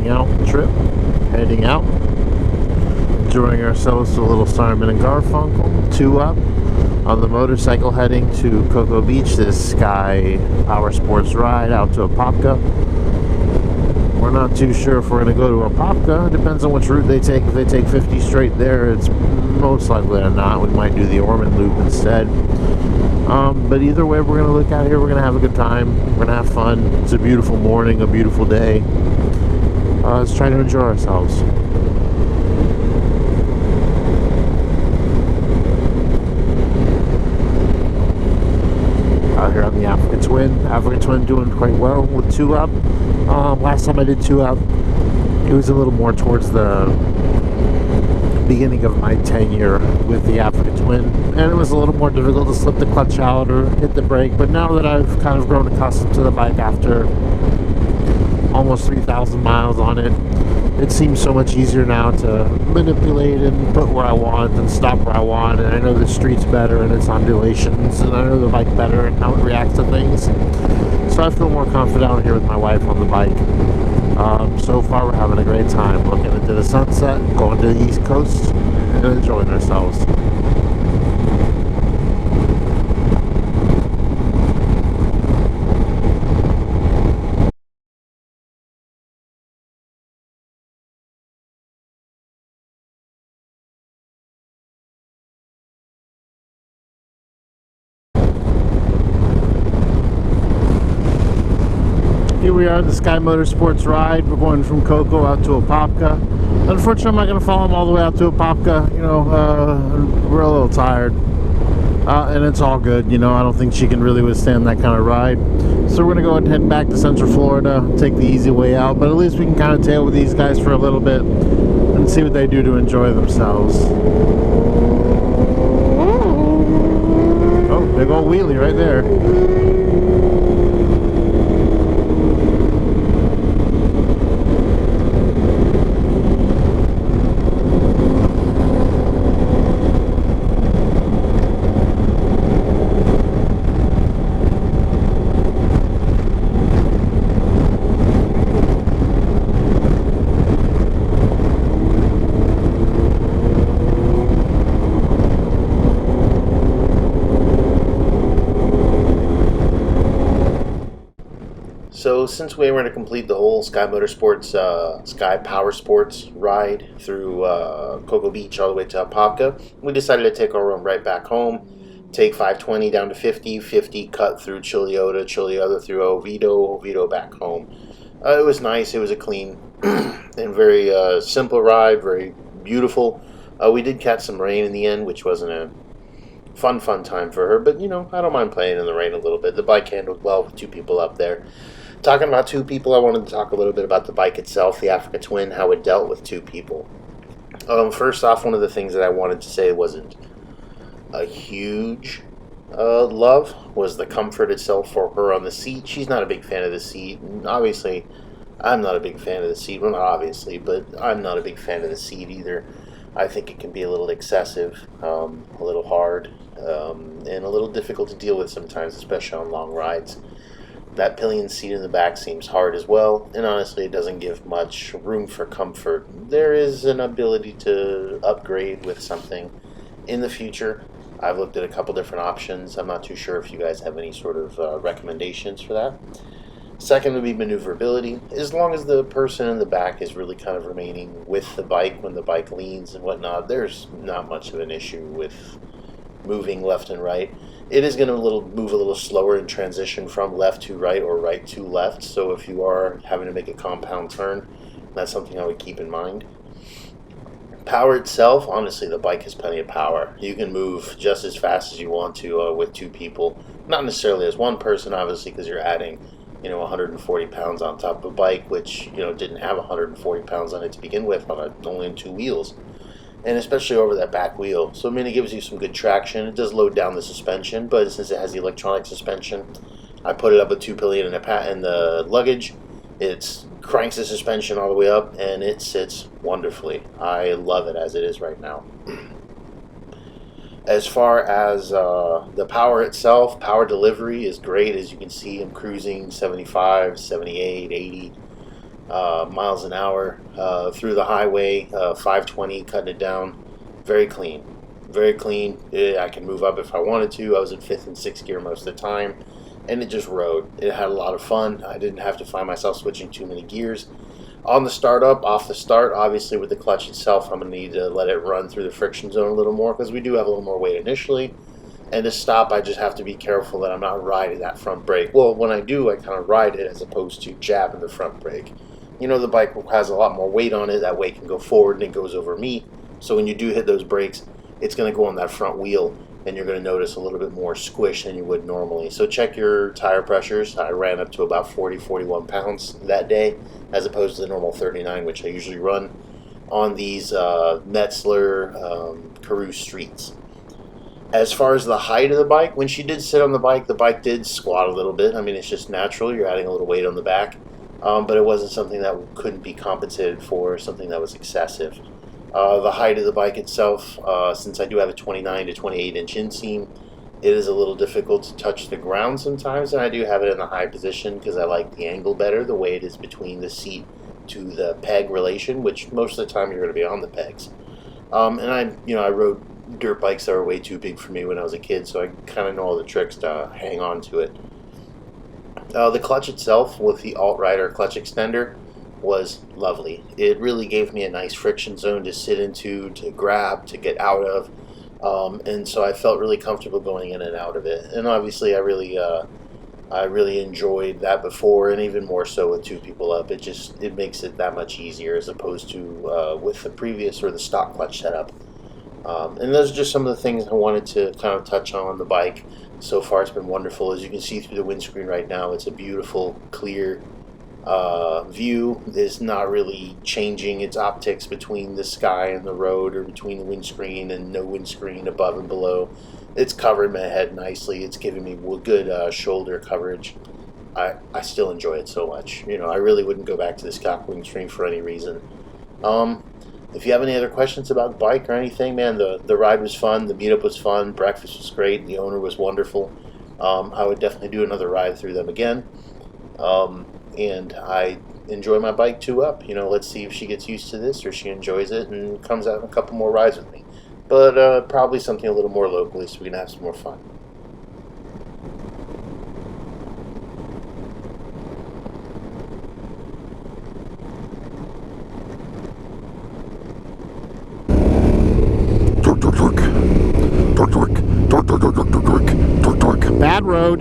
starting out trip, heading out, enjoying ourselves to a little Simon and Garfunkel, 2 Up, on the motorcycle heading to Cocoa Beach, this SKY Powersports ride out to Apopka. We're not too sure if we're going to go to Apopka. It depends on which route they take. If they take 50 straight there, it's most likely not. We might do the Ormond Loop instead. But either way, we're going to look out here. We're going to have a good time. We're going to have fun. It's a beautiful morning, a beautiful day. Let's try to enjoy ourselves. Out here on the Africa Twin doing quite well with 2 Up. Last time I did 2 Up, it was a little more towards the beginning of my tenure with the Africa Twin, and it was a little more difficult to slip the clutch out or hit the brake. But now that I've kind of grown accustomed to the bike after almost 3,000 miles on it, it seems so much easier now to manipulate and put where I want and stop where I want. And I know the street's better and its undulations, and I know the bike better and how it reacts to things. So I feel more confident out here with my wife on the bike. So far we're having a great time, looking into the sunset, going to the East Coast, and enjoying ourselves. Here we are at the SKY Motorsports ride. We're going from Cocoa out to Apopka. Unfortunately, I'm not going to follow them all the way out to Apopka. We're a little tired. And it's all good. I don't think she can really withstand that kind of ride. So we're going to go ahead and head back to Central Florida, take the easy way out. But at least we can kind of tail with these guys for a little bit and see what they do to enjoy themselves. Oh, big old wheelie right there. So since we were going to complete the whole SKY Powersports ride through Cocoa Beach all the way to Apopka, we decided to take our run right back home, take 520 down to 50, 50 cut through Chiliota through Oviedo back home. It was nice. It was a clean and very simple ride, very beautiful. We did catch some rain in the end, which wasn't a fun time for her, but I don't mind playing in the rain a little bit. The bike handled well with 2 people up there. Talking about 2 people, I wanted to talk a little bit about the bike itself, the Africa Twin, how it dealt with 2 people. First off, one of the things that I wanted to say wasn't a huge love was the comfort itself for her on the seat. She's not a big fan of the seat, and obviously I'm not a big fan of the seat. Well, not obviously, but I'm not a big fan of the seat either. I think it can be a little excessive, a little hard, and a little difficult to deal with sometimes, especially on long rides. That pillion seat in the back seems hard as well, and honestly it doesn't give much room for comfort. There is an ability to upgrade with something in the future. I've looked at a couple different options. I'm not too sure if you guys have any sort of recommendations for that. Second would be maneuverability. As long as the person in the back is really kind of remaining with the bike when the bike leans and whatnot, there's not much of an issue with moving left and right. It is going to move a little slower in transition from left to right or right to left, so if you are having to make a compound turn, that's something I would keep in mind. Power itself, honestly, the bike has plenty of power. You can move just as fast as you want to with 2 people. Not necessarily as one person, obviously, because you're adding 140 pounds on top of a bike, which didn't have 140 pounds on it to begin with, only on 2 wheels. And especially over that back wheel. So it gives you some good traction. It does load down the suspension, but since it has the electronic suspension, I put it up with 2 pillion in the luggage. It cranks the suspension all the way up, and it sits wonderfully. I love it as it is right now. As far as the power itself, power delivery is great. As you can see, I'm cruising 75, 78, 80. miles an hour through the highway, 520, cutting it down. Very clean. Very clean. I can move up if I wanted to. I was in 5th and 6th gear most of the time, and it just rode. It had a lot of fun. I didn't have to find myself switching too many gears. On the startup, off the start, obviously with the clutch itself, I'm going to need to let it run through the friction zone a little more because we do have a little more weight initially. And to stop, I just have to be careful that I'm not riding that front brake. Well, when I do, I kind of ride it as opposed to jabbing the front brake. You know, the bike has a lot more weight on it. That weight can go forward and it goes over me. So when you do hit those brakes, it's going to go on that front wheel, and you're going to notice a little bit more squish than you would normally. So check your tire pressures. I ran up to about 40, 41 pounds that day, as opposed to the normal 39, which I usually run on these Metzler Carew streets. As far as the height of the bike, when she did sit on the bike did squat a little bit. I mean, it's just natural. You're adding a little weight on the back. But it wasn't something that couldn't be compensated for, something that was excessive. The height of the bike itself, since I do have a 29 to 28 inch inseam, it is a little difficult to touch the ground sometimes, and I do have it in a high position because I like the angle better, the way it is between the seat to the peg relation, which most of the time you're going to be on the pegs. And I rode dirt bikes that were way too big for me when I was a kid, so I kind of know all the tricks to hang on to it. The clutch itself with the Alt-Rider clutch extender was lovely. It really gave me a nice friction zone to sit into, to grab, to get out of, and so I felt really comfortable going in and out of it. And obviously, I really enjoyed that before, and even more so with two people up. It makes it that much easier as opposed to with the previous or the stock clutch setup. And those are just some of the things I wanted to kind of touch on the bike. So far, it's been wonderful. As you can see through the windscreen right now, it's a beautiful, clear view. Is not really changing its optics between the sky and the road, or between the windscreen and no windscreen above and below. It's covering my head nicely. It's giving me good shoulder coverage. I still enjoy it so much. You know, I really wouldn't go back to the stock windscreen for any reason. If you have any other questions about the bike or anything, man, the ride was fun, the meetup was fun, breakfast was great, the owner was wonderful. I would definitely do another ride through them again. And I enjoy my bike 2-up. You know, let's see if she gets used to this or she enjoys it and comes out on a couple more rides with me. But probably something a little more locally so we can have some more fun. Bad road.